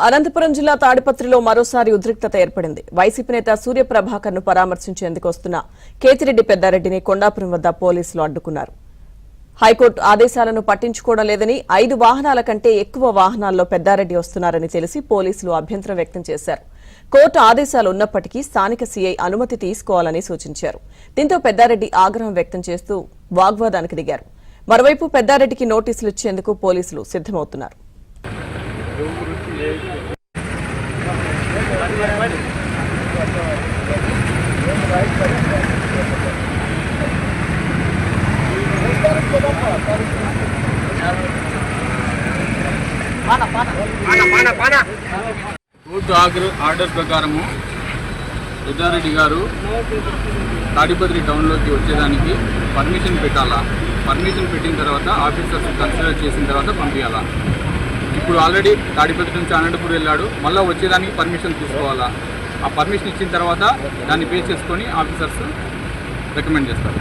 అనంతపురం జిల్లా తాడిపత్రిలో మరోసారి ఉద్రిక్తత ఏర్పడింది. వైసీపీ నేత సూర్యప్రభాకర్ ను పరామర్శించేందుకు వస్తున్న కేతిరెడ్డి పెద్దారెడ్డిని కొండాపురం వద్ద పోలీసులు అడ్డుకున్నారు. హైకోర్టు ఆదేశాలను పట్టించుకోవడం లేదని 5 వాహనాల కంటే ఎక్కువ వాహనాల్లో పెద్దారెడ్డి వస్తున్నారని తెలిసి పోలీసులు అభ్యంతరం వ్యక్తం చేశారు. కోర్టు ఆదేశాలు ఉన్నప్పటికీ స్థానిక సీఐ అనుమతి తీసుకోవాలని సూచించారు. దీంతో పెద్దారెడ్డి ఆగ్రహం వ్యక్తం చేస్తూ వాగ్వాదానికి దిగారు. మరోవైపు పెద్దారెడ్డికి నోటీసులు ఇచ్చేందుకు పోలీసులు సిద్దమవుతున్నారు. కోర్టు ఆర్డర్ ప్రకారము పెద్దారెడ్డి గారు తాడిపత్రి టౌన్లోకి వచ్చేదానికి పర్మిషన్ పెట్టాలా. పర్మిషన్ పెట్టిన తర్వాత ఆఫీసర్స్ కన్సిడర్ చేసిన తర్వాత పంపించాలా. ఇప్పుడు ఆల్రెడీ తాడిపత్రి నుంచి అనంతపురం వెళ్ళాడు, మళ్ళీ వచ్చేదానికి పర్మిషన్ తీసుకోవాలా. ఆ పర్మిషన్ ఇచ్చిన తర్వాత దాన్ని పే చేసుకొని ఆఫీసర్స్ రికమెండ్ చేస్తారు.